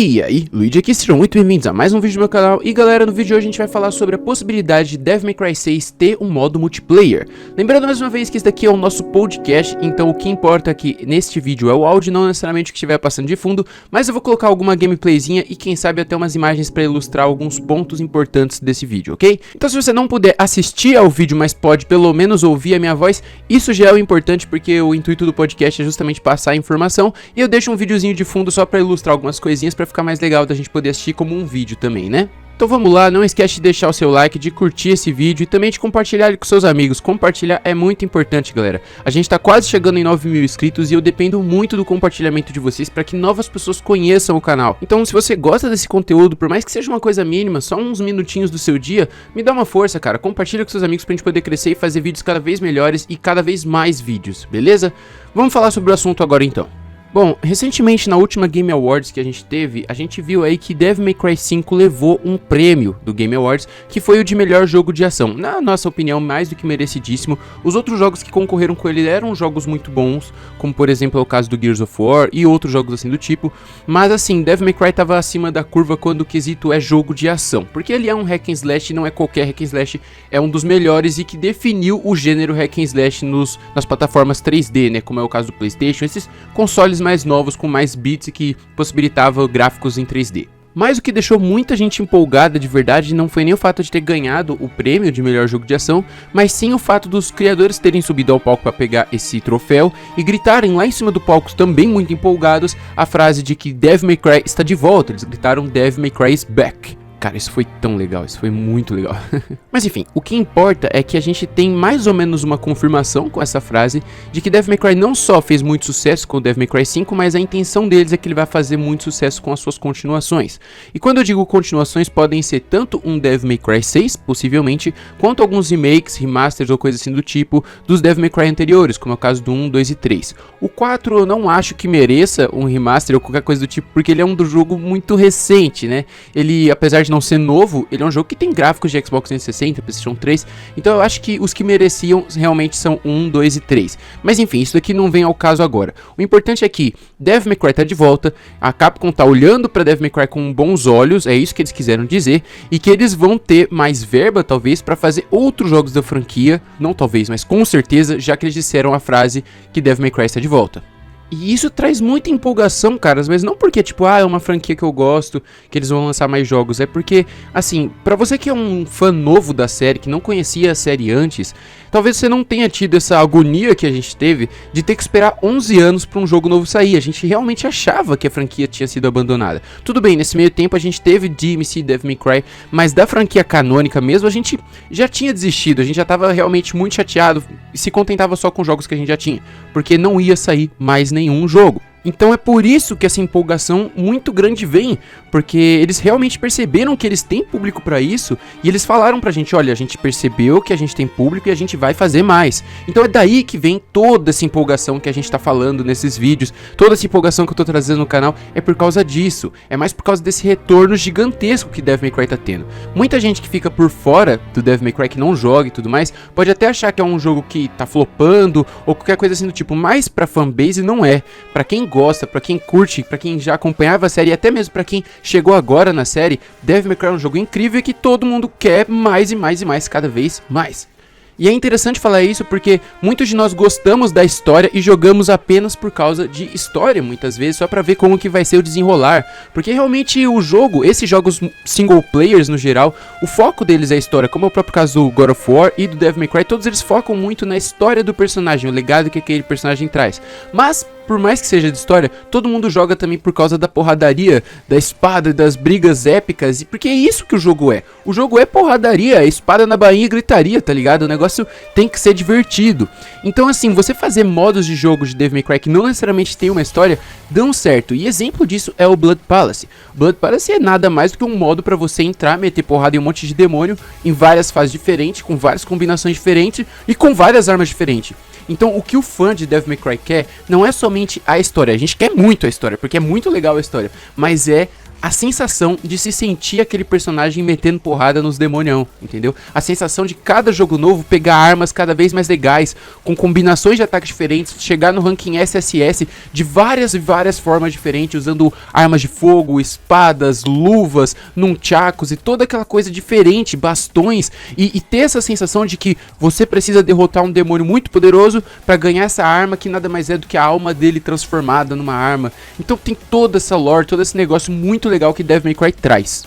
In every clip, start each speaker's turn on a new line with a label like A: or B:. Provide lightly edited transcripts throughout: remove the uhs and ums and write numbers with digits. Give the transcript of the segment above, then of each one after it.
A: E aí, Luigi aqui, sejam muito bem-vindos a mais um vídeo do meu canal. E galera, no vídeo de hoje a gente vai falar sobre a possibilidade de Devil May Cry 6 ter um modo multiplayer. Lembrando mais uma vez que esse daqui é o nosso podcast, então o que importa aqui neste vídeo é o áudio, não necessariamente o que estiver passando de fundo, mas eu vou colocar alguma gameplayzinha e quem sabe até umas imagens para ilustrar alguns pontos importantes desse vídeo, ok? Então se você não puder assistir ao vídeo, mas pode pelo menos ouvir a minha voz, isso já é o importante, porque o intuito do podcast é justamente passar a informação, e eu deixo um videozinho de fundo só para ilustrar algumas coisinhas para ficar mais legal da gente poder assistir como um vídeo também, né? Então vamos lá, não esquece de deixar o seu like, de curtir esse vídeo e também de compartilhar ele com seus amigos. Compartilhar é muito importante, galera. A gente tá quase chegando em 9 mil inscritos e eu dependo muito do compartilhamento de vocês para que novas pessoas conheçam o canal. Então se você gosta desse conteúdo, por mais que seja uma coisa mínima, só uns minutinhos do seu dia, me dá uma força, cara. Compartilha com seus amigos pra gente poder crescer e fazer vídeos cada vez melhores e cada vez mais vídeos, beleza? Vamos falar sobre o assunto agora então. Bom, recentemente na última Game Awards que a gente teve, a gente viu aí que Devil May Cry 5 levou um prêmio do Game Awards, que foi o de melhor jogo de ação. Na nossa opinião, mais do que merecidíssimo. Os outros jogos que concorreram com ele eram jogos muito bons, como por exemplo é o caso do Gears of War e outros jogos assim do tipo. Mas assim, Devil May Cry tava acima da curva quando o quesito é jogo de ação, porque ele é um hack and slash e não é qualquer hack and slash, é um dos melhores e que definiu o gênero hack and slash nas plataformas 3D, né, como é o caso do PlayStation, esses consoles mais novos com mais bits e que possibilitava gráficos em 3D. Mas o que deixou muita gente empolgada de verdade não foi nem o fato de ter ganhado o prêmio de melhor jogo de ação, mas sim o fato dos criadores terem subido ao palco para pegar esse troféu e gritarem lá em cima do palco também muito empolgados a frase de que Devil May Cry está de volta. Eles gritaram Devil May Cry is back. Cara, isso foi tão legal, isso foi muito legal. Mas enfim, o que importa é que a gente tem mais ou menos uma confirmação com essa frase de que Devil May Cry não só fez muito sucesso com o Devil May Cry 5, mas a intenção deles é que ele vai fazer muito sucesso com as suas continuações. E quando eu digo continuações, podem ser tanto um Devil May Cry 6, possivelmente, quanto alguns remakes, remasters ou coisa assim do tipo dos Devil May Cry anteriores, como é o caso do 1, 2 e 3. O 4 eu não acho que mereça um remaster ou qualquer coisa do tipo, porque ele é um jogo muito recente, né? Ele, apesar de não ser novo, ele é um jogo que tem gráficos de Xbox 360, PlayStation 3, então eu acho que os que mereciam realmente são 1, 2 e 3. Mas enfim, isso daqui não vem ao caso agora. O importante é que Devil May Cry tá de volta, a Capcom tá olhando pra Devil May Cry com bons olhos, é isso que eles quiseram dizer, e que eles vão ter mais verba, talvez, pra fazer outros jogos da franquia, não talvez, mas com certeza, já que eles disseram a frase que Devil May Cry está de volta. E isso traz muita empolgação, caras, mas não porque, tipo, é uma franquia que eu gosto, que eles vão lançar mais jogos, é porque, assim, pra você que é um fã novo da série, que não conhecia a série antes, talvez você não tenha tido essa agonia que a gente teve de ter que esperar 11 anos pra um jogo novo sair. A gente realmente achava que a franquia tinha sido abandonada. Tudo bem, nesse meio tempo a gente teve DMC e Devil May Cry, mas da franquia canônica mesmo, a gente já tinha desistido, a gente já tava realmente muito chateado e se contentava só com jogos que a gente já tinha, porque não ia sair mais nenhum jogo. Então é por isso que essa empolgação muito grande vem, porque eles realmente perceberam que eles têm público pra isso, e eles falaram pra gente, olha, a gente percebeu que a gente tem público e a gente vai fazer mais. Então é daí que vem toda essa empolgação que a gente tá falando nesses vídeos, toda essa empolgação que eu tô trazendo no canal, é por causa disso, é mais por causa desse retorno gigantesco que Devil May Cry tá tendo. Muita gente que fica por fora do Devil May Cry, que não joga e tudo mais, pode até achar que é um jogo que tá flopando, ou qualquer coisa assim do tipo, mas pra fanbase não é. Pra quem gosta, pra quem curte, pra quem já acompanhava a série e até mesmo pra quem chegou agora na série, Devil May Cry é um jogo incrível e que todo mundo quer mais e mais e mais, cada vez mais. E é interessante falar isso porque muitos de nós gostamos da história e jogamos apenas por causa de história, muitas vezes, só pra ver como que vai ser o desenrolar. Porque realmente o jogo, esses jogos single players no geral, o foco deles é a história, como é o próprio caso do God of War e do Devil May Cry, todos eles focam muito na história do personagem, o legado que aquele personagem traz. Mas, por mais que seja de história, todo mundo joga também por causa da porradaria, da espada, das brigas épicas, e porque é isso que o jogo é. O jogo é porradaria, é espada na bainha e gritaria, tá ligado? O negócio tem que ser divertido. Então assim, você fazer modos de jogo de Devil May Cry que não necessariamente tem uma história, dão certo. E exemplo disso é o Blood Palace. Blood Palace é nada mais do que um modo pra você entrar, meter porrada em um monte de demônio, em várias fases diferentes, com várias combinações diferentes e com várias armas diferentes. Então o que o fã de Devil May Cry quer não é somente a história, a gente quer muito a história, porque é muito legal a história, mas é a sensação de se sentir aquele personagem metendo porrada nos demonião, entendeu? A sensação de cada jogo novo pegar armas cada vez mais legais, com combinações de ataques diferentes, chegar no ranking SSS de várias e várias formas diferentes, usando armas de fogo, espadas, luvas, nunchakos e toda aquela coisa diferente, bastões, e ter essa sensação de que você precisa derrotar um demônio muito poderoso para ganhar essa arma que nada mais é do que a alma dele transformada numa arma. Então tem toda essa lore, todo esse negócio muito legal que Devil May Cry traz.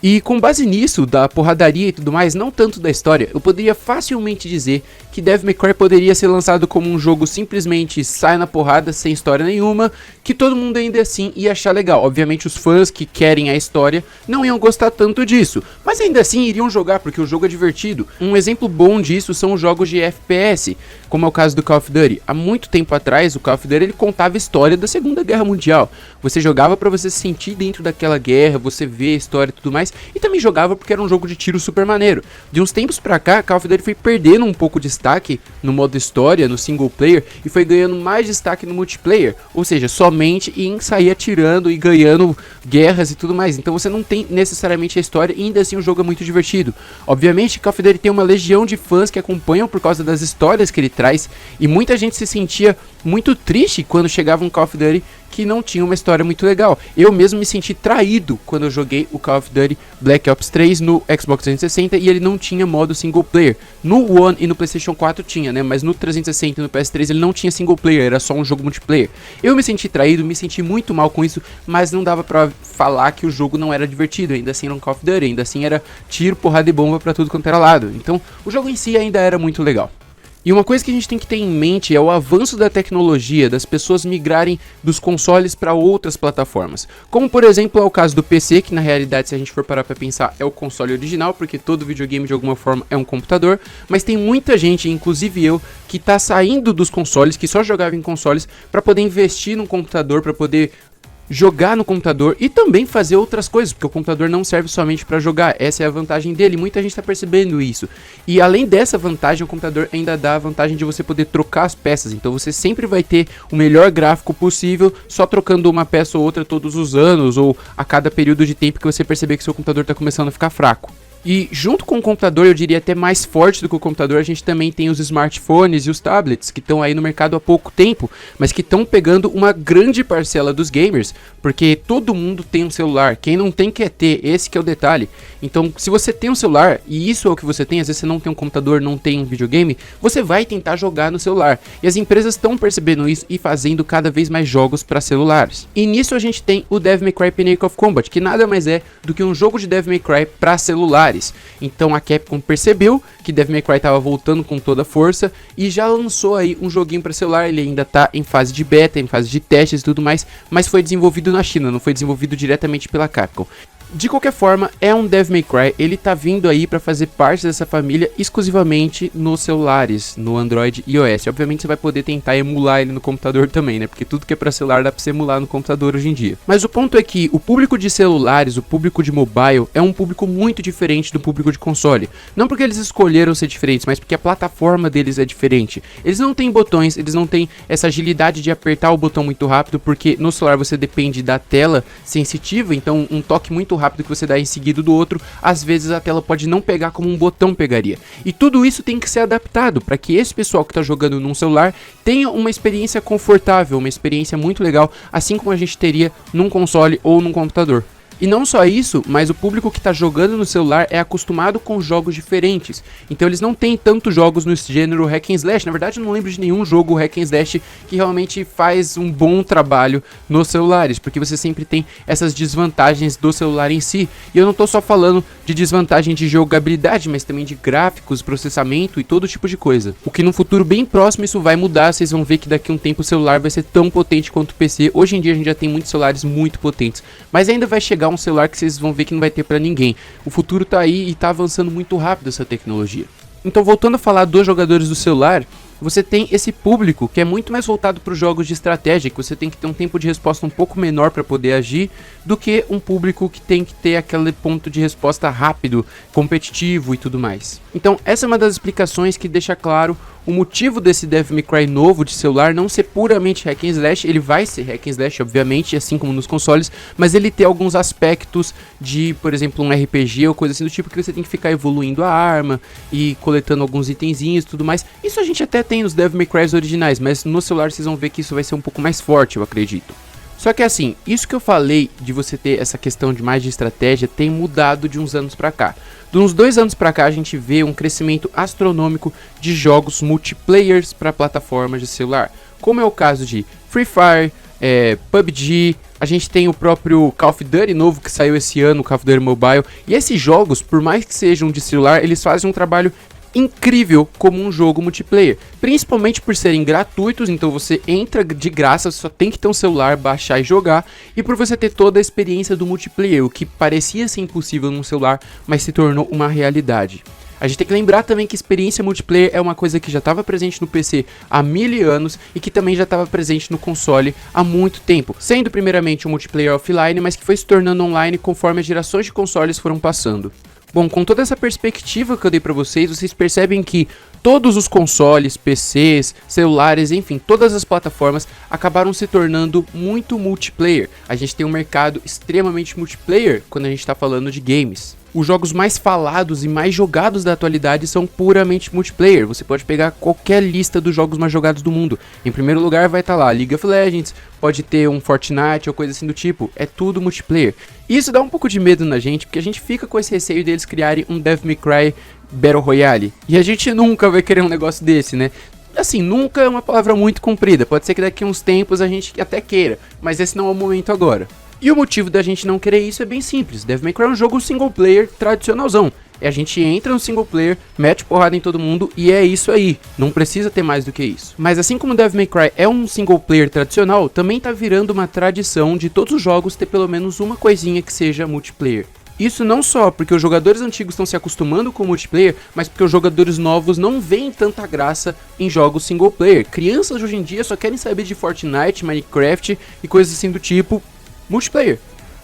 A: E com base nisso, da porradaria e tudo mais, não tanto da história, eu poderia facilmente dizer que Devil May Cry poderia ser lançado como um jogo simplesmente sai na porrada, sem história nenhuma, que todo mundo ainda assim ia achar legal. Obviamente os fãs que querem a história não iam gostar tanto disso, mas ainda assim iriam jogar porque o jogo é divertido. Um exemplo bom disso são os jogos de FPS, como é o caso do Call of Duty. Há muito tempo atrás, o Call of Duty ele contava a história da Segunda Guerra Mundial. Você jogava para você se sentir dentro daquela guerra, você ver a história e tudo mais, e também jogava porque era um jogo de tiro super maneiro. De uns tempos pra cá, Call of Duty foi perdendo um pouco de destaque no modo história, no single player, e foi ganhando mais destaque no multiplayer, ou seja, somente em sair atirando e ganhando guerras e tudo mais. Então você não tem necessariamente a história e ainda assim o jogo é muito divertido. Obviamente Call of Duty tem uma legião de fãs que acompanham por causa das histórias que ele traz, e muita gente se sentia muito triste quando chegava um Call of Duty que não tinha uma história muito legal. Eu mesmo me senti traído quando eu joguei o Call of Duty Black Ops 3 no Xbox 360 e ele não tinha modo single player. No One e no PlayStation 4 tinha, né? Mas no 360 e no PS3 ele não tinha single player, era só um jogo multiplayer. Eu me senti traído, me senti muito mal com isso, mas não dava pra falar que o jogo não era divertido. Ainda assim era um Call of Duty, ainda assim era tiro, porrada e bomba pra tudo quanto era lado. Então o jogo em si ainda era muito legal. E uma coisa que a gente tem que ter em mente é o avanço da tecnologia, das pessoas migrarem dos consoles para outras plataformas. Como por exemplo é o caso do PC, que na realidade se a gente for parar para pensar é o console original, porque todo videogame de alguma forma é um computador, mas tem muita gente, inclusive eu, que tá saindo dos consoles, que só jogava em consoles, para poder investir num computador, para poder jogar no computador e também fazer outras coisas, porque o computador não serve somente para jogar, essa é a vantagem dele, muita gente está percebendo isso. E além dessa vantagem, o computador ainda dá a vantagem de você poder trocar as peças, então você sempre vai ter o melhor gráfico possível, só trocando uma peça ou outra todos os anos, ou a cada período de tempo que você perceber que seu computador está começando a ficar fraco. E junto com o computador, eu diria até mais forte do que o computador, a gente também tem os smartphones e os tablets, que estão aí no mercado há pouco tempo, mas que estão pegando uma grande parcela dos gamers, porque todo mundo tem um celular, quem não tem quer ter, esse que é o detalhe. Então, se você tem um celular, e isso é o que você tem, às vezes você não tem um computador, não tem um videogame, você vai tentar jogar no celular. E as empresas estão percebendo isso e fazendo cada vez mais jogos para celulares. E nisso a gente tem o Devil May Cry Pinnacle of Combat, que nada mais é do que um jogo de Devil May Cry para celulares. Então a Capcom percebeu que Devil May Cry estava voltando com toda a força e já lançou aí um joguinho para celular. Ele ainda está em fase de beta, em fase de testes e tudo mais, mas foi desenvolvido na China, não foi desenvolvido diretamente pela Capcom. De qualquer forma, é um Devil May Cry, ele tá vindo aí pra fazer parte dessa família exclusivamente nos celulares, no Android e iOS. Obviamente você vai poder tentar emular ele no computador também, né? Porque tudo que é pra celular dá pra você emular no computador hoje em dia. Mas o ponto é que o público de celulares, o público de mobile, é um público muito diferente do público de console. Não porque eles escolheram ser diferentes, mas porque a plataforma deles é diferente. Eles não têm botões, eles não têm essa agilidade de apertar o botão muito rápido, porque no celular você depende da tela sensitiva, então um toque muito rápido que você dá em seguida do outro, às vezes a tela pode não pegar como um botão pegaria. E tudo isso tem que ser adaptado para que esse pessoal que está jogando num celular tenha uma experiência confortável, uma experiência muito legal, assim como a gente teria num console ou num computador. E não só isso, mas o público que está jogando no celular é acostumado com jogos diferentes. Então eles não têm tantos jogos no gênero hack and slash. Na verdade eu não lembro de nenhum jogo hack and slash que realmente faz um bom trabalho nos celulares, porque você sempre tem essas desvantagens do celular em si. E eu não estou só falando de desvantagem de jogabilidade, mas também de gráficos, processamento e todo tipo de coisa. O que no futuro bem próximo isso vai mudar, vocês vão ver que daqui a um tempo o celular vai ser tão potente quanto o PC. Hoje em dia a gente já tem muitos celulares muito potentes, mas ainda vai chegar um celular que vocês vão ver que não vai ter pra ninguém. O futuro tá aí e tá avançando muito rápido essa tecnologia. Então, voltando a falar dos jogadores do celular, você tem esse público que é muito mais voltado para os jogos de estratégia, que você tem que ter um tempo de resposta um pouco menor para poder agir, do que um público que tem que ter aquele ponto de resposta rápido, competitivo e tudo mais. Então essa é uma das explicações que deixa claro o motivo desse Devil May Cry novo de celular não ser puramente hack and slash. Ele vai ser hack and slash, obviamente, assim como nos consoles, mas ele tem alguns aspectos de, por exemplo, um RPG ou coisa assim do tipo, que você tem que ficar evoluindo a arma e coletando alguns itenzinhos e tudo mais. Isso a gente até tem nos Devil May Cry originais, mas no celular vocês vão ver que isso vai ser um pouco mais forte, eu acredito. Só que assim, isso que eu falei de você ter essa questão de mais de estratégia tem mudado de uns anos pra cá. De uns 2 anos pra cá a gente vê um crescimento astronômico de jogos multiplayers para plataformas de celular, como é o caso de Free Fire, PUBG, a gente tem o próprio Call of Duty novo que saiu esse ano, o Call of Duty Mobile, e esses jogos, por mais que sejam de celular, eles fazem um trabalho incrível como um jogo multiplayer, principalmente por serem gratuitos, então você entra de graça, só tem que ter um celular, baixar e jogar, e por você ter toda a experiência do multiplayer, o que parecia ser impossível num celular, mas se tornou uma realidade. A gente tem que lembrar também que experiência multiplayer é uma coisa que já estava presente no PC há 1000 anos e que também já estava presente no console há muito tempo, sendo primeiramente um multiplayer offline, mas que foi se tornando online conforme as gerações de consoles foram passando. Bom, com toda essa perspectiva que eu dei pra vocês percebem que todos os consoles, PCs, celulares, enfim, todas as plataformas acabaram se tornando muito multiplayer. A gente tem um mercado extremamente multiplayer quando a gente está falando de games. Os jogos mais falados e mais jogados da atualidade são puramente multiplayer. Você pode pegar qualquer lista dos jogos mais jogados do mundo. Em primeiro lugar vai estar lá League of Legends, pode ter um Fortnite ou coisa assim do tipo. É tudo multiplayer. E isso dá um pouco de medo na gente, porque a gente fica com esse receio deles criarem um Devil May Cry Battle Royale. E a gente nunca vai querer um negócio desse, né? Assim, nunca é uma palavra muito comprida. Pode ser que daqui a uns tempos a gente até queira, mas esse não é o momento agora. E o motivo da gente não querer isso é bem simples. Devil May Cry é um jogo single player tradicionalzão. A gente entra no single player, mete porrada em todo mundo e é isso aí. Não precisa ter mais do que isso. Mas assim como Devil May Cry é um single player tradicional, também tá virando uma tradição de todos os jogos ter pelo menos uma coisinha que seja multiplayer. Isso não só porque os jogadores antigos estão se acostumando com o multiplayer, mas porque os jogadores novos não veem tanta graça em jogos single player. Crianças hoje em dia só querem saber de Fortnite, Minecraft e coisas assim do tipo multiplayer.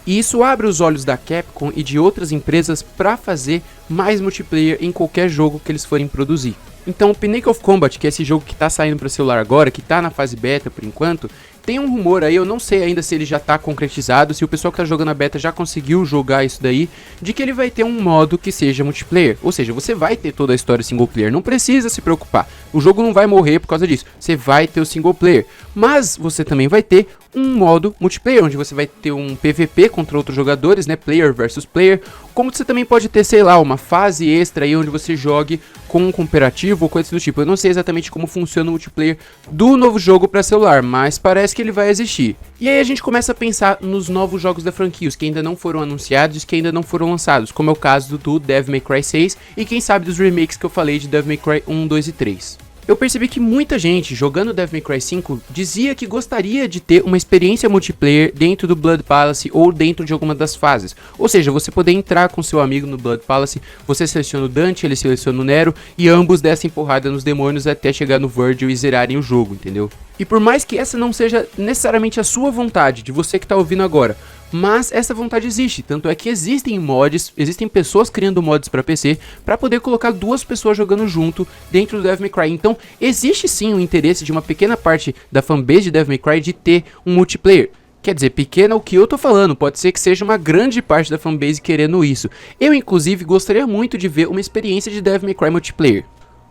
A: E isso abre os olhos da Capcom e de outras empresas para fazer mais multiplayer em qualquer jogo que eles forem produzir. Então o Pinnacle of Combat, que é esse jogo que está saindo para celular agora, que está na fase beta por enquanto, tem um rumor aí, eu não sei ainda se ele já está concretizado, se o pessoal que está jogando a beta já conseguiu jogar isso daí, de que ele vai ter um modo que seja multiplayer. Ou seja, você vai ter toda a história single player, não precisa se preocupar. O jogo não vai morrer por causa disso, você vai ter o single player. Mas você também vai ter um modo multiplayer, onde você vai ter um PVP contra outros jogadores, né, player versus player, como você também pode ter, sei lá, uma fase extra aí onde você jogue com um cooperativo ou coisa do tipo. Eu não sei exatamente como funciona o multiplayer do novo jogo para celular, mas parece que ele vai existir. E aí a gente começa a pensar nos novos jogos da franquia, os que ainda não foram anunciados, que ainda não foram lançados, como é o caso do Devil May Cry 6 e quem sabe dos remakes que eu falei de Devil May Cry 1, 2 e 3. Eu percebi que muita gente jogando Devil May Cry 5 dizia que gostaria de ter uma experiência multiplayer dentro do Blood Palace ou dentro de alguma das fases. Ou seja, você poder entrar com seu amigo no Blood Palace, você seleciona o Dante, ele seleciona o Nero e ambos descem porrada nos demônios até chegar no Virgil e zerarem o jogo, entendeu? E por mais que essa não seja necessariamente a sua vontade, de você que está ouvindo agora, mas essa vontade existe, tanto é que existem mods, existem pessoas criando mods para PC para poder colocar 2 pessoas jogando junto dentro do Devil May Cry. Então existe sim o interesse de uma pequena parte da fanbase de Devil May Cry de ter um multiplayer. Quer dizer, pequena o que eu tô falando, pode ser que seja uma grande parte da fanbase querendo isso. Eu inclusive gostaria muito de ver uma experiência de Devil May Cry multiplayer.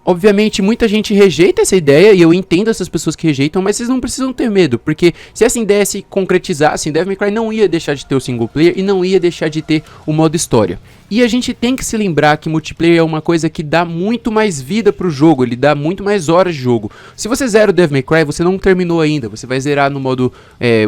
A: Obviamente muita gente rejeita essa ideia e eu entendo essas pessoas que rejeitam, mas vocês não precisam ter medo, porque se essa ideia se concretizasse, Devil May Cry não ia deixar de ter o single player e não ia deixar de ter o modo história. E a gente tem que se lembrar que multiplayer é uma coisa que dá muito mais vida pro jogo, ele dá muito mais horas de jogo. Se você zera o Devil May Cry, você não terminou ainda, você vai zerar no modo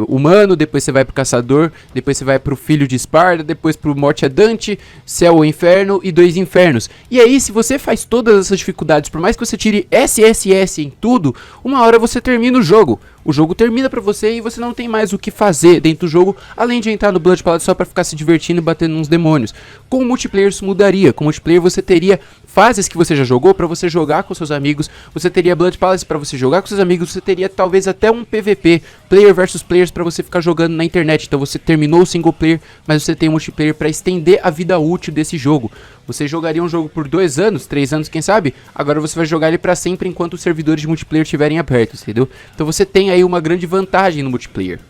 A: humano, depois você vai pro caçador, depois você vai pro filho de Esparta, depois pro morte a Dante, céu ou inferno e 2 infernos. E aí, se você faz todas essas dificuldades, por mais que você tire SSS em tudo, uma hora você termina o jogo. o jogo termina pra você e você não tem mais o que fazer dentro do jogo, além de entrar no Blood Palace só pra ficar se divertindo e batendo uns demônios. Com o multiplayer isso mudaria. Com o multiplayer você teria fases que você já jogou pra você jogar com seus amigos, você teria Blood Palace pra você jogar com seus amigos, você teria talvez até um PVP, player versus players, pra você ficar jogando na internet. Então você terminou o single player, mas você tem um multiplayer pra estender a vida útil desse jogo. Você jogaria um jogo por 2 anos, 3 anos, quem sabe? Agora você vai jogar ele pra sempre enquanto os servidores de multiplayer estiverem abertos, entendeu? Então você tem aí uma grande vantagem no multiplayer.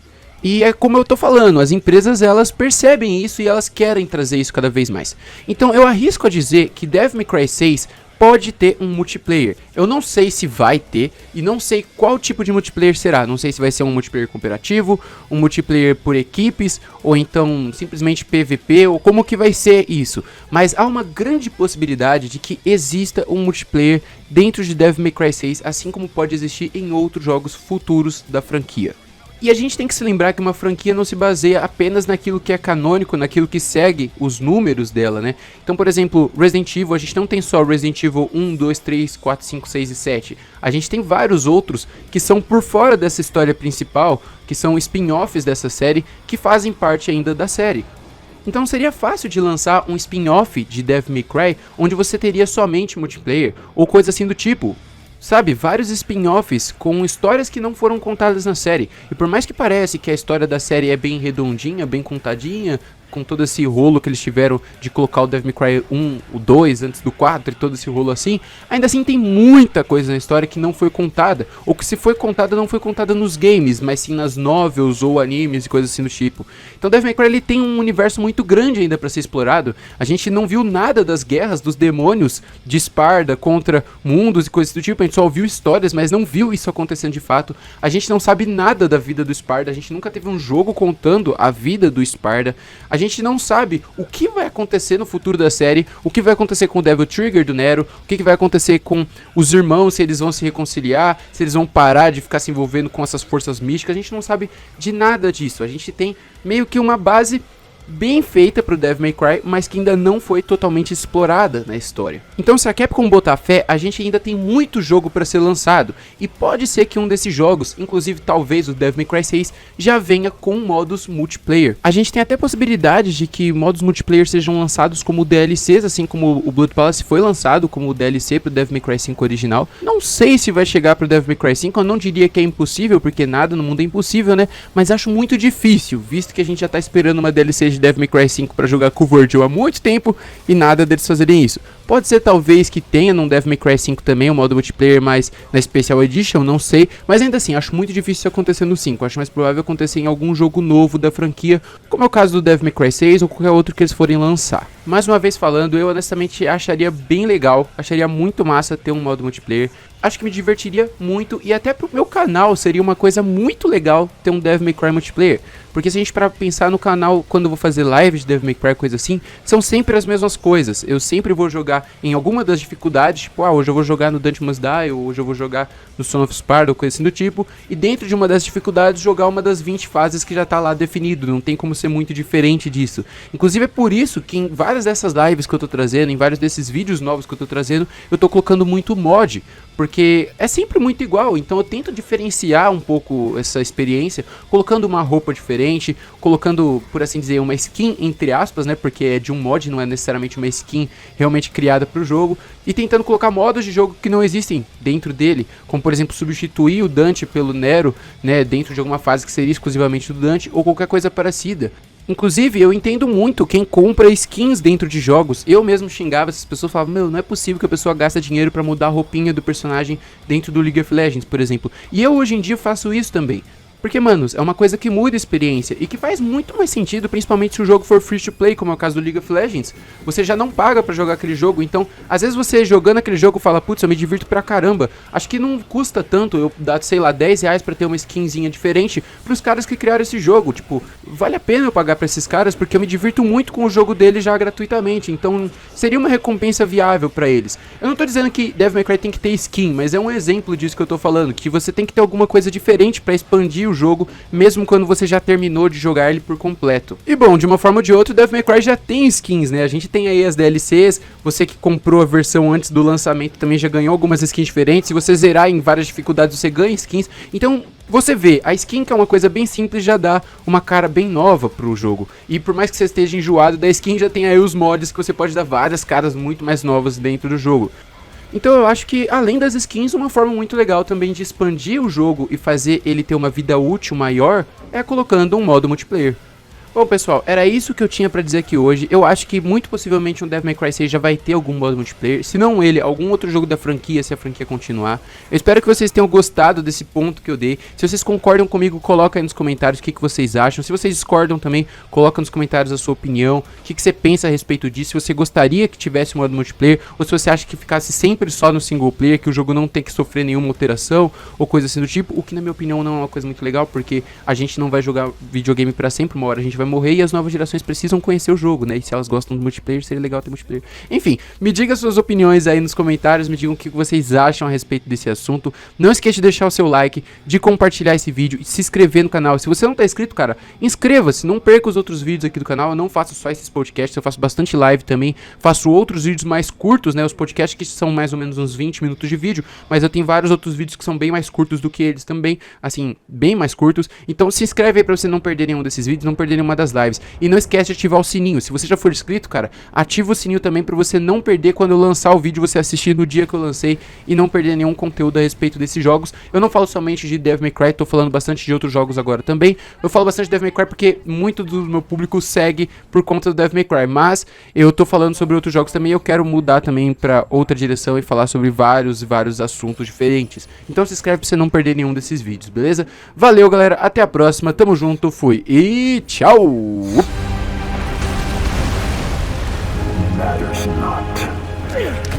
A: E é como eu tô falando, as empresas elas percebem isso e elas querem trazer isso cada vez mais. Então eu arrisco a dizer que Devil May Cry 6 pode ter um multiplayer. Eu não sei se vai ter e não sei qual tipo de multiplayer será. Não sei se vai ser um multiplayer cooperativo, um multiplayer por equipes ou então simplesmente PVP ou como que vai ser isso. Mas há uma grande possibilidade de que exista um multiplayer dentro de Devil May Cry 6, assim como pode existir em outros jogos futuros da franquia. E a gente tem que se lembrar que uma franquia não se baseia apenas naquilo que é canônico, naquilo que segue os números dela, né? Então, por exemplo, Resident Evil, a gente não tem só Resident Evil 1, 2, 3, 4, 5, 6 e 7. A gente tem vários outros que são por fora dessa história principal, que são spin-offs dessa série, que fazem parte ainda da série. Então seria fácil de lançar um spin-off de Devil May Cry, onde você teria somente multiplayer, ou coisa assim do tipo. Sabe, vários spin-offs com histórias que não foram contadas na série. E por mais que pareça que a história da série é bem redondinha, bem contadinha, com todo esse rolo que eles tiveram de colocar o Devil May Cry 1, o 2 antes do 4 e todo esse rolo assim, ainda assim tem muita coisa na história que não foi contada, ou que se foi contada não foi contada nos games, mas sim nas novels ou animes e coisas assim do tipo. Então Devil May Cry ele tem um universo muito grande ainda para ser explorado. A gente não viu nada das guerras dos demônios de Sparda contra mundos e coisas do tipo, a gente só ouviu histórias, mas não viu isso acontecendo de fato. A gente não sabe nada da vida do Sparda, a gente nunca teve um jogo contando a vida do Sparda. A gente não sabe o que vai acontecer no futuro da série, o que vai acontecer com o Devil Trigger do Nero, o que vai acontecer com os irmãos, se eles vão se reconciliar, se eles vão parar de ficar se envolvendo com essas forças místicas. A gente não sabe de nada disso. A gente tem meio que uma base bem feita pro Devil May Cry, mas que ainda não foi totalmente explorada na história. Então se a Capcom botar fé, a gente ainda tem muito jogo para ser lançado, e pode ser que um desses jogos, inclusive talvez o Devil May Cry 6, já venha com modos multiplayer. A gente tem até possibilidade de que modos multiplayer sejam lançados como DLCs, assim como o Blood Palace foi lançado como DLC pro Devil May Cry 5 original. Não sei se vai chegar pro Devil May Cry 5, eu não diria que é impossível, porque nada no mundo é impossível, né? Mas acho muito difícil, visto que a gente já tá esperando uma DLC de Devil May Cry 5 para jogar com o Virgil há muito tempo e nada deles fazerem isso. Pode ser talvez que tenha no Devil May Cry 5 também um modo multiplayer, mas na Special Edition, não sei. Mas ainda assim, acho muito difícil isso acontecer no 5. Acho mais provável acontecer em algum jogo novo da franquia, como é o caso do Devil May Cry 6 ou qualquer outro que eles forem lançar. Mais uma vez falando, eu honestamente acharia bem legal, acharia muito massa ter um modo multiplayer. Acho que me divertiria muito e até pro meu canal seria uma coisa muito legal ter um Devil May Cry multiplayer. Porque se a gente parar pra pensar no canal, quando eu vou fazer lives de Devil May Cry, coisa assim, são sempre as mesmas coisas. Eu sempre vou jogar em alguma das dificuldades, tipo, hoje eu vou jogar no Dante Must Die, ou hoje eu vou jogar no Son of Sparda, ou coisa assim do tipo. E dentro de uma das dificuldades, jogar uma das 20 fases que já tá lá definido. Não tem como ser muito diferente disso. Inclusive é por isso que em várias dessas lives que eu tô trazendo, em vários desses vídeos novos que eu tô trazendo, eu tô colocando muito mod. Porque é sempre muito igual, então eu tento diferenciar um pouco essa experiência, colocando uma roupa diferente, colocando, por assim dizer, uma skin, entre aspas, né, porque é de um mod, não é necessariamente uma skin realmente criada para o jogo, e tentando colocar modos de jogo que não existem dentro dele, como por exemplo substituir o Dante pelo Nero, né, dentro de alguma fase que seria exclusivamente do Dante, ou qualquer coisa parecida. Inclusive, eu entendo muito quem compra skins dentro de jogos. Eu mesmo xingava essas pessoas, falava, meu, não é possível que a pessoa gasta dinheiro pra mudar a roupinha do personagem dentro do League of Legends, por exemplo. E eu hoje em dia faço isso também. Porque, manos, é uma coisa que muda a experiência e que faz muito mais sentido, principalmente se o jogo for free to play, como é o caso do League of Legends. Você já não paga pra jogar aquele jogo, então, às vezes você jogando aquele jogo fala, putz, eu me divirto pra caramba. Acho que não custa tanto eu dar, sei lá, 10 reais pra ter uma skinzinha diferente pros caras que criaram esse jogo. Tipo, vale a pena eu pagar pra esses caras porque eu me divirto muito com o jogo deles já gratuitamente. Então, seria uma recompensa viável pra eles. Eu não tô dizendo que Devil May Cry tem que ter skin, mas é um exemplo disso que eu tô falando, que você tem que ter alguma coisa diferente pra expandir o jogo, mesmo quando você já terminou de jogar ele por completo. E bom, de uma forma ou de outra, o Devil May Cry já tem skins, né? A gente tem aí as DLCs, você que comprou a versão antes do lançamento também já ganhou algumas skins diferentes, se você zerar em várias dificuldades você ganha skins, então Você vê, a skin, que é uma coisa bem simples, já dá uma cara bem nova pro jogo. E por mais que você esteja enjoado da skin, já tem aí os mods que você pode dar várias caras muito mais novas dentro do jogo. Então eu acho que, além das skins, uma forma muito legal também de expandir o jogo e fazer ele ter uma vida útil maior é colocando um modo multiplayer. Bom, pessoal, era isso que eu tinha pra dizer aqui hoje. Eu acho que muito possivelmente um Devil May Cry 6 já vai ter algum modo multiplayer. Se não ele, algum outro jogo da franquia, se a franquia continuar. Eu espero que vocês tenham gostado desse ponto que eu dei. Se vocês concordam comigo, coloca aí nos comentários o que vocês acham. Se vocês discordam também, coloca nos comentários a sua opinião. O que você pensa a respeito disso. Se você gostaria que tivesse um modo multiplayer, ou se você acha que ficasse sempre só no single player, que o jogo não tem que sofrer nenhuma alteração, ou coisa assim do tipo. O que, na minha opinião, não é uma coisa muito legal, porque a gente não vai jogar videogame pra sempre. Uma hora a gente vai morrer e as novas gerações precisam conhecer o jogo, né? E se elas gostam do multiplayer, seria legal ter multiplayer. Enfim, me diga suas opiniões aí nos comentários, me digam o que vocês acham a respeito desse assunto. Não esqueça de deixar o seu like, de compartilhar esse vídeo e se inscrever no canal. Se você não tá inscrito, cara, inscreva-se, não perca os outros vídeos aqui do canal. Eu não faço só esses podcasts, eu faço bastante live também, faço outros vídeos mais curtos, né? Os podcasts que são mais ou menos uns 20 minutos de vídeo, mas eu tenho vários outros vídeos que são bem mais curtos do que eles também, assim, bem mais curtos. Então se inscreve aí pra você não perder nenhum desses vídeos, não perder nenhuma das lives. E não esquece de ativar o sininho. Se você já for inscrito, cara, ativa o sininho também pra você não perder quando eu lançar o vídeo, você assistir no dia que eu lancei e não perder nenhum conteúdo a respeito desses jogos. Eu não falo somente de Devil May Cry, tô falando bastante de outros jogos agora também. Eu falo bastante de Devil May Cry porque muito do meu público segue por conta do Devil May Cry, mas eu tô falando sobre outros jogos também e eu quero mudar também pra outra direção e falar sobre vários assuntos diferentes. Então se inscreve pra você não perder nenhum desses vídeos, beleza? Valeu, galera, até a próxima, tamo junto, fui e tchau!
B: Matters not.